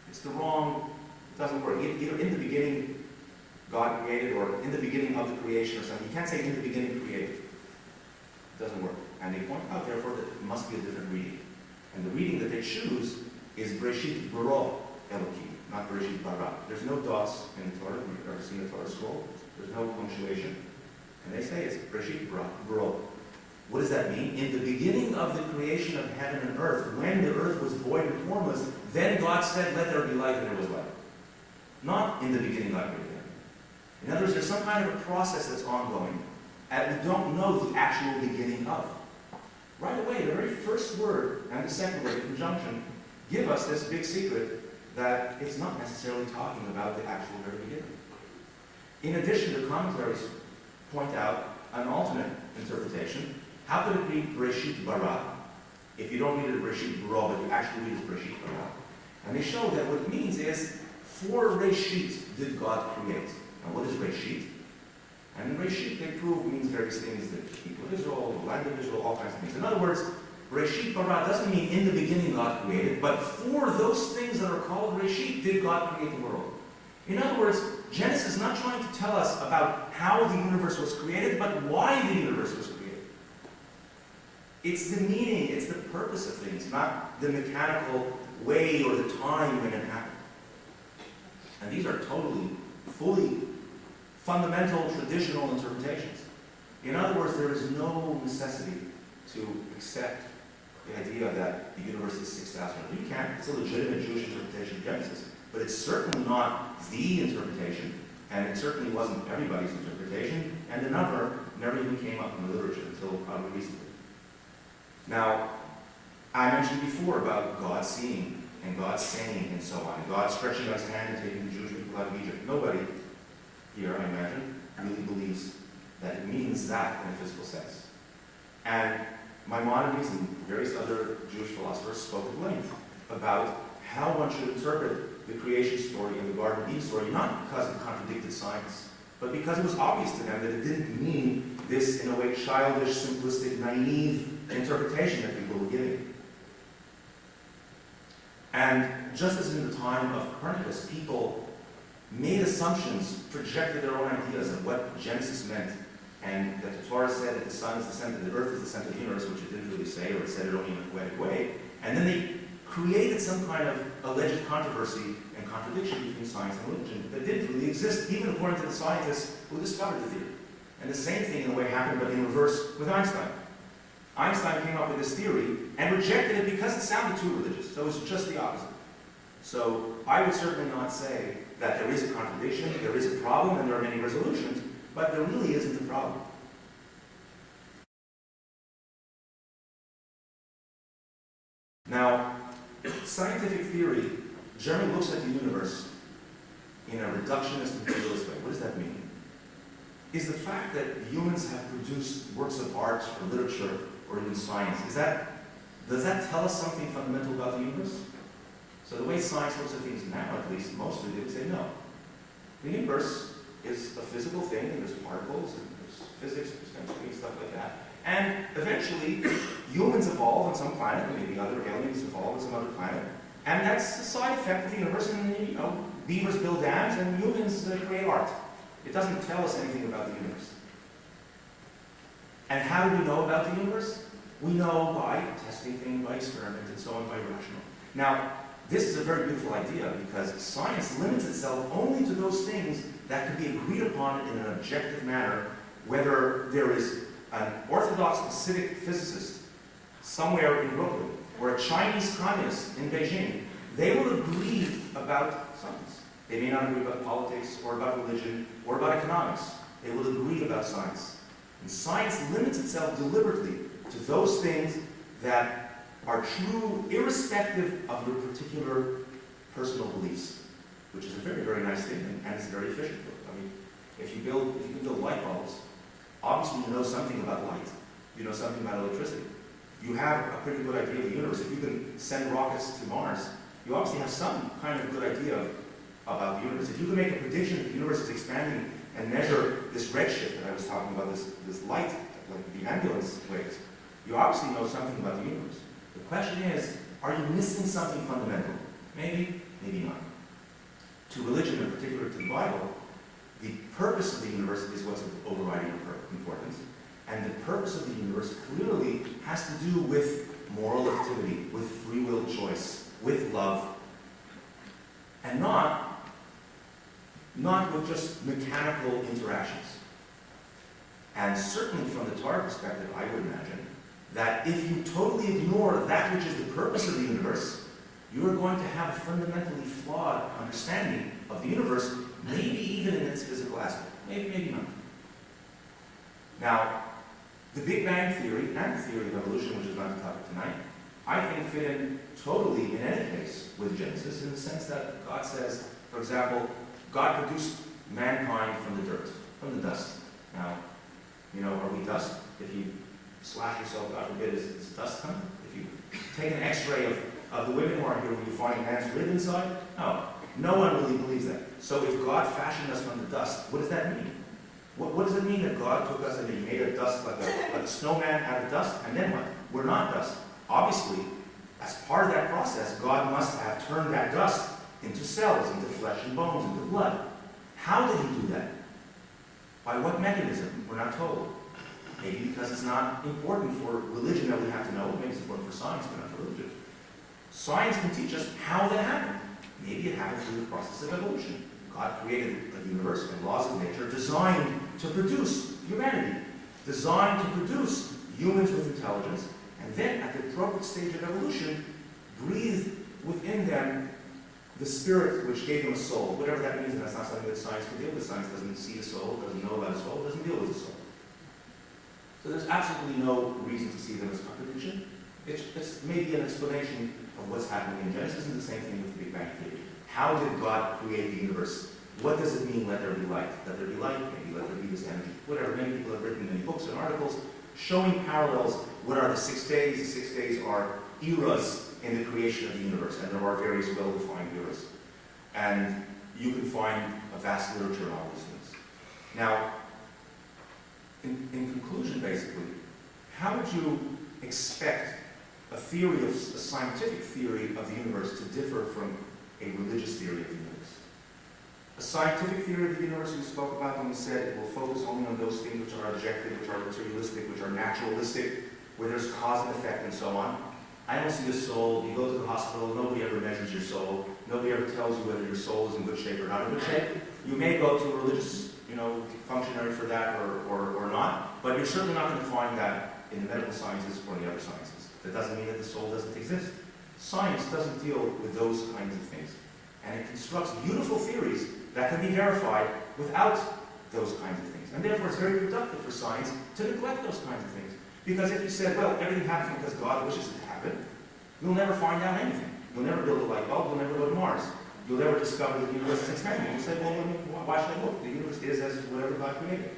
It's the wrong, it doesn't work. Either in the beginning God created or in the beginning of the creation or something. You can't say in the beginning created. It doesn't work. And they point out, therefore, that it must be a different reading. And the reading that they choose is Bereshit bara Elohim, not Bereshit bara. There's no dots in the Torah. You've ever seen a Torah scroll? There's no punctuation. And they say it's Bereshit bara. What does that mean? In the beginning of the creation of heaven and earth, when the earth was void and formless, then God said, let there be light, and there was light. Not in the beginning God created heaven. In other words, there's some kind of a process that's ongoing, and we don't know the actual beginning of. Right away, the very first word and the second word, the conjunction, give us this big secret that it's not necessarily talking about the actual very beginning. In addition, the commentaries point out an alternate interpretation. How could it be Bereshit bara if you don't read it as Bereshit bara, but you actually read it as Bereshit bara? And they show that what it means is, for Reshit did God create. Now what is Reshit? And Reshit, they prove, means various things, the people of Israel, the land of Israel, all kinds of things. In other words, Bereshit bara doesn't mean in the beginning God created, but for those things that are called Reshit did God create the world. In other words, Genesis is not trying to tell us about how the universe was created, but why the universe was created. It's the meaning, it's the purpose of things, not the mechanical way or the time when it happened. And these are totally, fully fundamental, traditional interpretations. In other words, there is no necessity to accept the idea that the universe is 6,000 years. You can. It's a legitimate Jewish interpretation of Genesis. But it's certainly not the interpretation, and it certainly wasn't everybody's interpretation, and the number never even came up in the literature until probably recently. Now, I mentioned before about God seeing, and God saying, and so on, and God stretching out his hand and taking the Jewish people out of Egypt. Nobody here, I imagine, really believes that it means that in a physical sense. And Maimonides and various other Jewish philosophers spoke at length about how one should interpret the creation story and the Garden of Eden story, not because it contradicted science, but because it was obvious to them that it didn't mean this, in a way, childish, simplistic, naive interpretation that people were giving. And just as in the time of Copernicus, people made assumptions, projected their own ideas of what Genesis meant, and that the Torah said that the sun is the center, the earth is the center of the universe, which it didn't really say, or it said it only in a poetic way. And then they created some kind of alleged controversy and contradiction between science and religion that didn't really exist, even according to the scientists who discovered the theory. And the same thing, in a way, happened, but in reverse with Einstein. Einstein came up with this theory and rejected it because it sounded too religious. So it was just the opposite. So I would certainly not say that there is a contradiction, there is a problem, and there are many resolutions, but there really isn't a problem. Now, scientific theory generally looks at the universe in a reductionist, materialist way. What does that mean? Is the fact that humans have produced works of art or literature or even science, does that tell us something fundamental about the universe? So the way science looks at things now, at least mostly, they would say no. The universe is a physical thing, and there's particles, and there's physics, there's chemistry, stuff like that. And eventually, humans evolve on some planet, and maybe other aliens evolve on some other planet. And that's a side effect of the universe, and beavers build dams, and humans create art. It doesn't tell us anything about the universe. And how do we know about the universe? We know by testing things, by experiment, and so on, by rational. Now, this is a very beautiful idea because science limits itself only to those things that can be agreed upon in an objective manner, whether there is an orthodox Hasidic physicist somewhere in Brooklyn or a Chinese communist in Beijing. They will agree about science. They may not agree about politics or about religion or about economics. They will agree about science. And science limits itself deliberately to those things that are true irrespective of your particular personal beliefs, which is a very, very nice thing, and it's very efficient. I mean, if you can build light bulbs, obviously you know something about light. You know something about electricity. If you have a pretty good idea of the universe. If you can send rockets to Mars, you obviously have some kind of good idea about the universe. If you can make a prediction that the universe is expanding and measure this redshift that I was talking about, this light, like the ambulance waves, you obviously know something about the universe. The question is, are you missing something fundamental? Maybe, maybe not. To religion, in particular to the Bible, the purpose of the universe is what's of overriding importance. And the purpose of the universe clearly has to do with moral activity, with free will choice, with love, and not with just mechanical interactions. And certainly from the Torah perspective, I would imagine that if you totally ignore that which is the purpose of the universe, you are going to have a fundamentally flawed understanding of the universe, maybe even in its physical aspect. Maybe, maybe not. Now, the Big Bang Theory and the theory of evolution, which is not the topic tonight, I think fit in totally, in any case, with Genesis, in the sense that God says, for example, God produced mankind from the dirt, from the dust. Now, are we dust? If you slash yourself, God forbid, is dust coming? If you take an x-ray of the women who are here, will you find a man's rib inside? No one really believes that. So if God fashioned us from the dust, what does that mean? What does it mean that God took us and He made a dust like a snowman out of dust? And then what? We're not dust. Obviously, as part of that process, God must have turned that dust into cells, into flesh and bones, into blood. How did He do that? By what mechanism? We're not told. Maybe because it's not important for religion that we have to know. Maybe it's important for science, but not for religion. Science can teach us how that happened. Maybe it happened through the process of evolution. God created a universe and laws of nature designed to produce humanity, designed to produce humans with intelligence, and then at the appropriate stage of evolution, breathed within them the spirit which gave them a soul. Whatever that means, and that's not something that science can deal with. Science doesn't see the soul, doesn't know about the soul, doesn't deal with the soul. So there's absolutely no reason to see them as contradiction. It's maybe an explanation of what's happening in Genesis, and the same thing with the Big Bang Theory. How did God create the universe? What does it mean, let there be light? Let there be light, maybe let there be this energy. Whatever, many people have written many books and articles showing parallels. What are the 6 days? The 6 days are eras in the creation of the universe, and there are various well-defined eras. And you can find a vast literature on all these things. Now, in conclusion, basically, how would you expect a scientific theory of the universe to differ from a religious theory of the universe? A scientific theory of the universe we spoke about when we said it will focus only on those things which are objective, which are materialistic, which are naturalistic, where there's cause and effect and so on. I don't see a soul. You go to the hospital, nobody ever measures your soul. Nobody ever tells you whether your soul is in good shape or not in good shape. You may go to a religious functionary for that or not, but you're certainly not going to find that in the medical sciences or in the other sciences. That doesn't mean that the soul doesn't exist. Science doesn't deal with those kinds of things. And it constructs beautiful theories that can be verified without those kinds of things. And therefore it's very productive for science to neglect those kinds of things. Because if you said, well, everything happens because God wishes it to happen, you'll never find out anything. You'll never build a light bulb, you'll never go to Mars. You'll never discover that the universe is expanding. You'll say, well, why should I look? The universe is as whatever God created.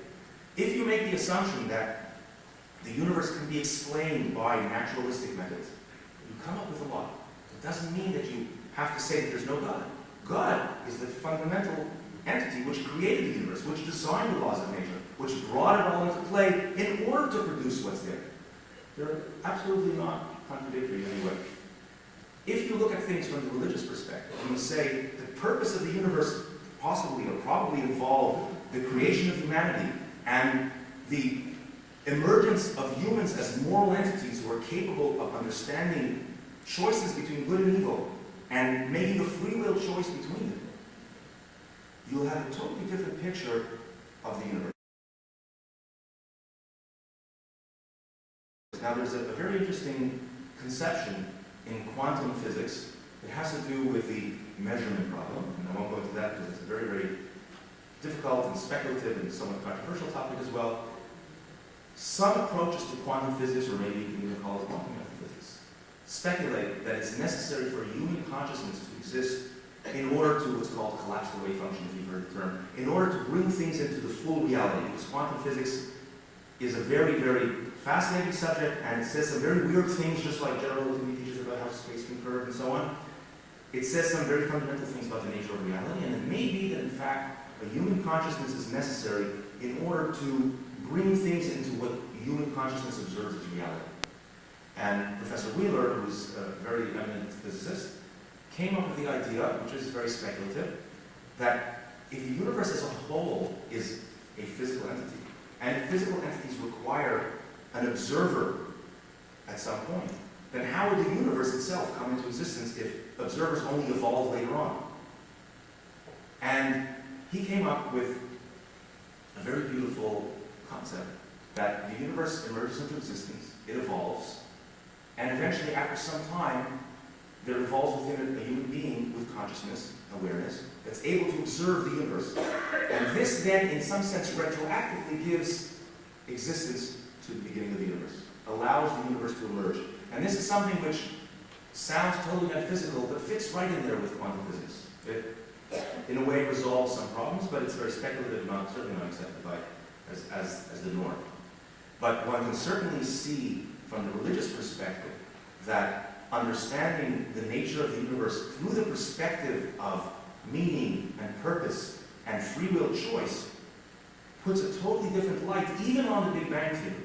If you make the assumption that the universe can be explained by naturalistic methods, you come up with a lot. It doesn't mean that you have to say that there's no God. God is the fundamental entity which created the universe, which designed the laws of nature, which brought it all into play in order to produce what's there. They're absolutely not contradictory in any way. If you look at things from the religious perspective, you say the purpose of the universe possibly or probably involved the creation of humanity and the emergence of humans as moral entities who are capable of understanding choices between good and evil and making a free will choice between them, you'll have a totally different picture of the universe. Now there's a very interesting conception in quantum physics. It has to do with the measurement problem, and I won't go into that because it's a very, very difficult and speculative and somewhat controversial topic as well. Some approaches to quantum physics, or maybe you can even call it quantum metaphysics, speculate that it's necessary for human consciousness to exist in order to what's called collapsed wave function, if you've heard the term, in order to bring things into the full reality, because quantum physics is a very, very fascinating subject, and it says some very weird things, just like general relativity teaches about how space can curve and so on. It says some very fundamental things about the nature of reality, and it may be that, in fact, a human consciousness is necessary in order to bring things into what human consciousness observes as reality. And Professor Wheeler, who's a very eminent physicist, came up with the idea, which is very speculative, that if the universe as a whole is a physical entity, and physical entities require an observer at some point, then how would the universe itself come into existence if observers only evolve later on? And he came up with a very beautiful concept that the universe emerges into existence, it evolves, and eventually, after some time, there evolves within it a human being with consciousness, awareness, that's able to observe the universe. And this then, in some sense, retroactively gives existence to the beginning of the universe, allows the universe to emerge. And this is something which sounds totally metaphysical, but fits right in there with quantum physics. It, in a way, resolves some problems, but it's very speculative, certainly not accepted by as the norm. But one can certainly see from the religious perspective that understanding the nature of the universe through the perspective of meaning and purpose and free will choice puts a totally different light even on the Big Bang Theory,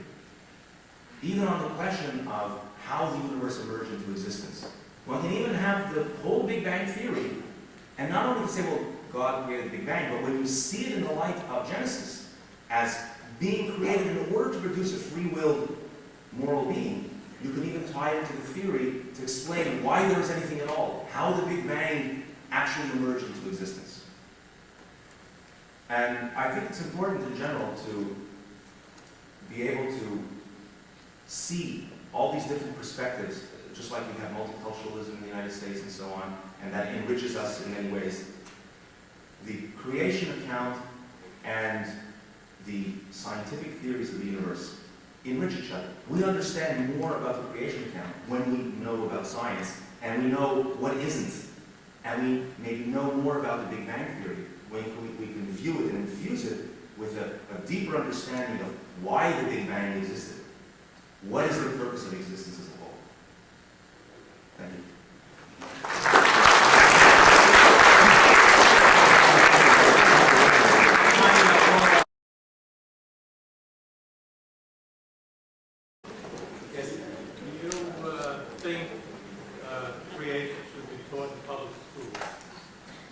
even on the question of how the universe emerged into existence. One can even have the whole Big Bang Theory, and not only say, well, God created the Big Bang, but when you see it in the light of Genesis as being created in order to produce a free-willed moral being, you can even tie it into the theory to explain why there is anything at all, how the Big Bang actually emerged into existence. And I think it's important in general to be able to see all these different perspectives, just like we have multiculturalism in the United States and so on, and that enriches us in many ways. The creation account and the scientific theories of the universe enrich each other. We understand more about the creation account when we know about science, and we know what isn't. And we maybe know more about the Big Bang Theory when we can view it and infuse it with a deeper understanding of why the Big Bang existed. What is the purpose of existence as a whole? Thank you.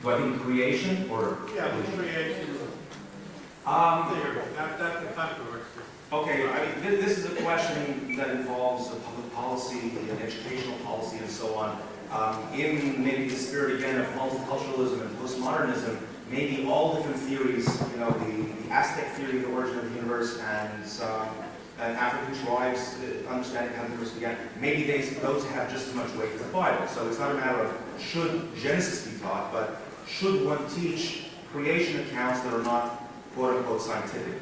Do I think creation or creation theory? That's the controversy. Okay, I mean, this is a question that involves public policy and educational policy and so on. In maybe the spirit again of multiculturalism and postmodernism, maybe all different theories, the Aztec theory of the origin of the universe and some African tribes understanding how the universe began, maybe those have just as much weight as the Bible. So it's not a matter of should Genesis be taught, but should one teach creation accounts that are not quote-unquote scientific?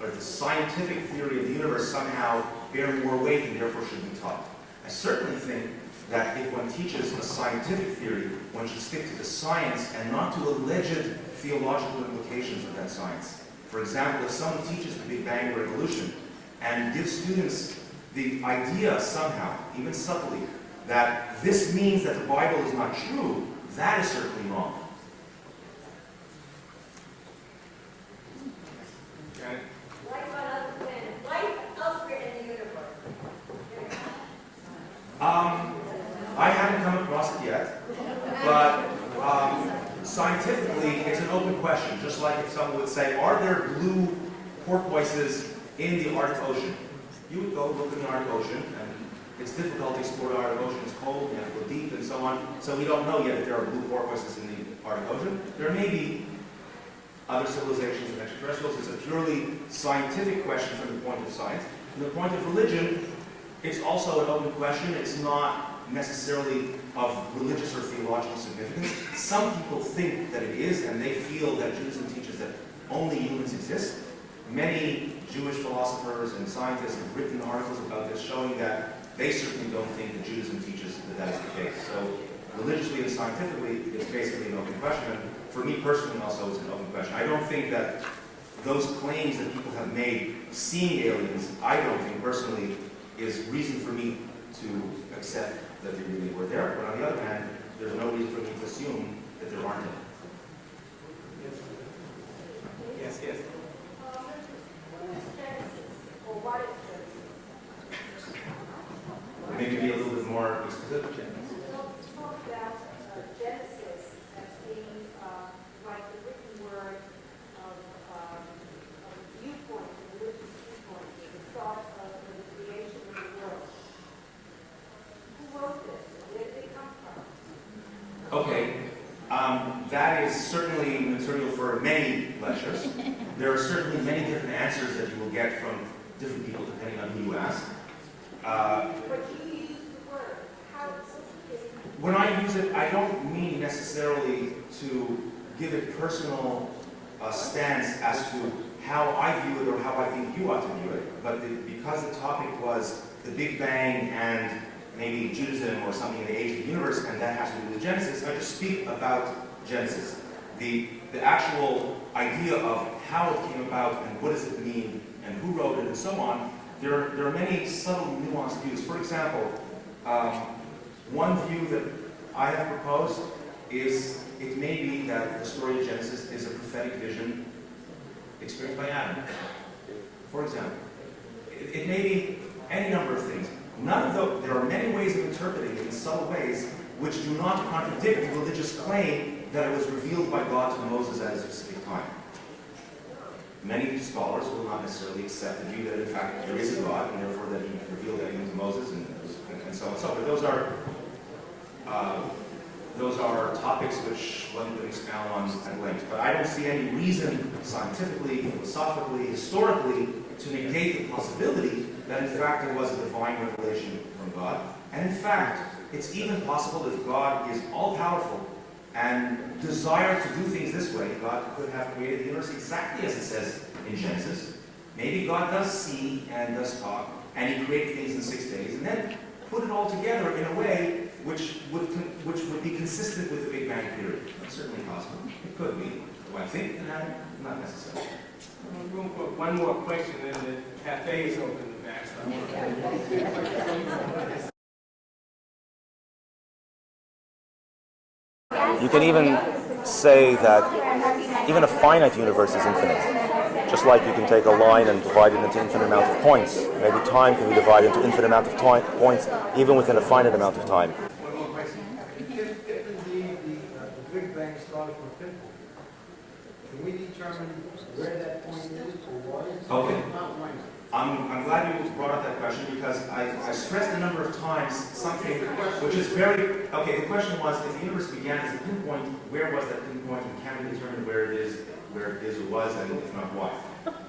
Or the scientific theory of the universe somehow bear more weight and therefore should be taught? I certainly think that if one teaches a scientific theory, one should stick to the science and not to alleged theological implications of that science. For example, if someone teaches the Big Bang or evolution and gives students the idea somehow, even subtly, that this means that the Bible is not true, that is certainly wrong. Okay? Life on other planets, life elsewhere in the universe. I haven't come across it yet, but scientifically, it's an open question. Just like if someone would say, are there blue porpoises in the Arctic Ocean? You would go look in the Arctic Ocean, and it's difficult to explore the Arctic Ocean. It's cold, you have to go deep, and so on. So we don't know yet if there are blue porpoises in the Arctic Ocean. There may be other civilizations and extraterrestrials. It's a purely scientific question from the point of science. From the point of religion, it's also an open question. It's not necessarily of religious or theological significance. Some people think that it is, and they feel that Judaism teaches that only humans exist. Many Jewish philosophers and scientists have written articles about this, showing that they certainly don't think that Judaism teaches that that is the case. So religiously and scientifically, it's basically an open question. And for me personally also, it's an open question. I don't think that those claims that people have made seeing aliens, I don't think personally, is reason for me to accept that they really were there. But on the other hand, there's no reason for me to assume that there aren't any. Yes, yes. What is Genesis, or what is Genesis? Maybe be a little bit more explicit. We'll talk about Genesis as being like the written word of a viewpoint, a religious viewpoint, the start of the creation of the world. Who wrote this? Where did it come from? Okay, that is certainly material for many lectures. There are certainly many different answers that you will get from different people depending on who you ask. But you use the word. How is it? When I use it, I don't mean necessarily to give a personal stance as to how I view it or how I think you ought to view it, but because the topic was the Big Bang and maybe Judaism or something in the age of the universe, and that has to do with Genesis, I just speak about Genesis. The actual idea of how it came about and what does it mean and who wrote it and so on, there are many subtle, nuanced views. For example, one view that I have proposed is it may be that the story of Genesis is a prophetic vision experienced by Adam. For example, it may be any number of things. None of those, there are many ways of interpreting it in subtle ways which do not contradict the religious claim that it was revealed by God to Moses at a specific time. Many scholars will not necessarily accept the view that in fact there is a God and therefore that he revealed everything to Moses and so on and so forth. But those are topics which one could expound on at length. But I don't see any reason scientifically, philosophically, historically to negate the possibility that in fact there was a divine revelation from God. And in fact, it's even possible if God is all-powerful and desired to do things this way, God could have created the universe exactly as it says in Genesis. Maybe God does see and does talk, and he created things in 6 days, and then put it all together in a way which would be consistent with the Big Bang Theory. That's certainly possible. It could be. Do I think it happened? Not necessarily. Room for one more question, and the cafe is open in the back. You can even say that even a finite universe is infinite. Just like you can take a line and divide it into infinite amount of points. Maybe time can be divided into infinite amount of points, even within a finite amount of time. One more question. If indeed the Big Bang started from a pinpoint, can we determine where that point is or what is? Okay. Not when. I'm glad you brought up that question because I stressed a number of times something which is very... Okay, the question was, if the universe began as a pinpoint, where was that pinpoint and can we determine where it is or was, and if not, why?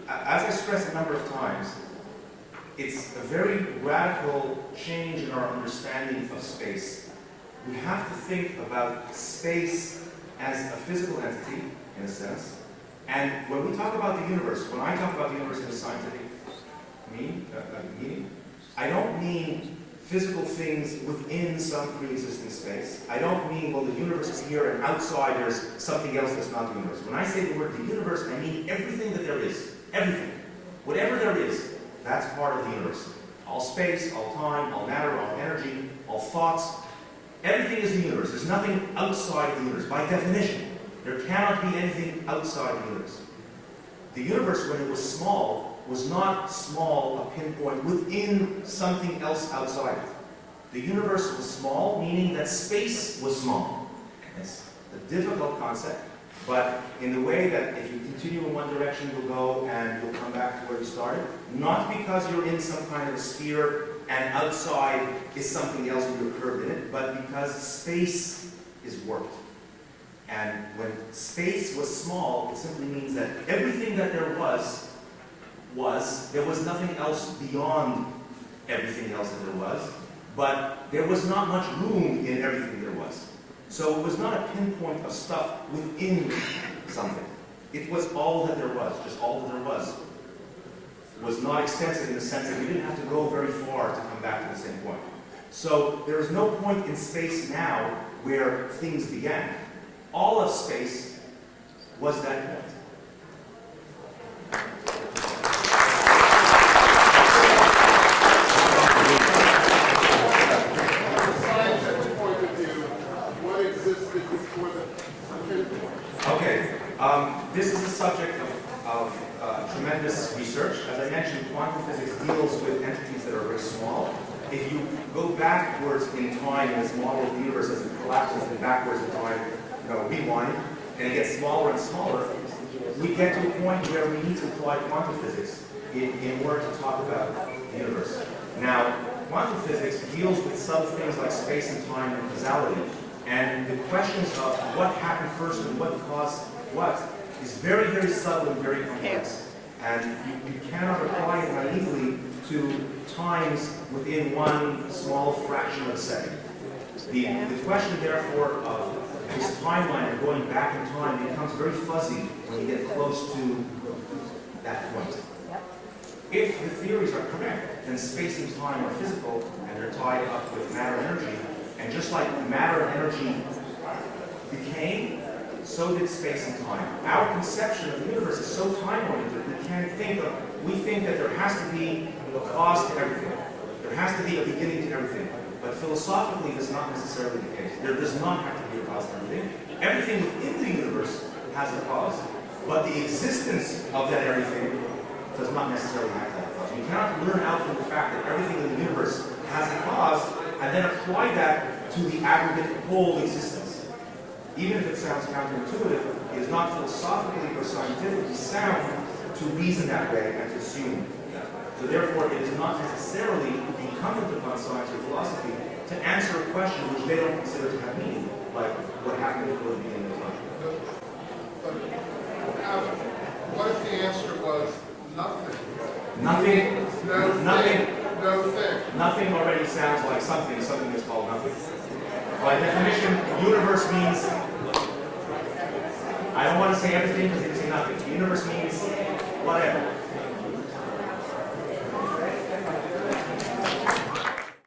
As I stressed a number of times, it's a very radical change in our understanding of space. We have to think about space as a physical entity, in a sense, and when we talk about the universe, when I talk about the universe in a scientific meaning, I don't mean physical things within some pre-existing space. I don't mean, well, the universe is here and outside there's something else that's not the universe. When I say the word the universe, I mean everything that there is. Everything. Whatever there is, that's part of the universe. All space, all time, all matter, all energy, all thoughts. Everything is the universe. There's nothing outside the universe. By definition, there cannot be anything outside the universe. The universe, when it was small, was not small, a pinpoint within something else outside it. The universe was small, meaning that space was small. It's a difficult concept, but in the way that if you continue in one direction, you'll go and you'll come back to where you started. Not because you're in some kind of a sphere and outside is something else and you're curved in it, but because space is warped. And when space was small, it simply means that everything that there was, there was nothing else beyond everything else that there was, but there was not much room in everything there was. So it was not a pinpoint of stuff within something. It was all that there was, just all that there was. It was not extensive in the sense that you didn't have to go very far to come back to the same point. So there is no point in space now where things began. All of space was that point. if you go backwards in time in this model of the universe as it collapses and backwards in time, rewind, and it gets smaller and smaller, we get to a point where we need to apply quantum physics in order to talk about the universe. Now, quantum physics deals with some things like space and time and causality, and the questions of what happened first and what caused what is very, very subtle and very complex. And you cannot apply it naively to times within one small fraction of a second. The question, therefore, of this timeline and going back in time becomes very fuzzy when you get close to that point. If the theories are correct, then space and time are physical and they're tied up with matter and energy. And just like matter and energy became, so did space and time. Our conception of the universe is so time-oriented we think that there has to be a cause to everything. There has to be a beginning to everything. But philosophically, that's not necessarily the case. There does not have to be a cause to everything. Everything within the universe has a cause. But the existence of that everything does not necessarily have to have a cause. You cannot learn out from the fact that everything in the universe has a cause and then apply that to the aggregate whole existence. Even if it sounds counterintuitive, it is not philosophically or scientifically sound to reason that way and to assume that. So therefore, it is not necessarily incumbent upon science or philosophy to answer a question which they don't consider to have meaning, like what happened before the beginning of time. But what if the answer was nothing? Nothing. No thing. Nothing already sounds like something. Something is called nothing. By definition, universe means, I don't want to say everything because they say nothing. Universe means whatever.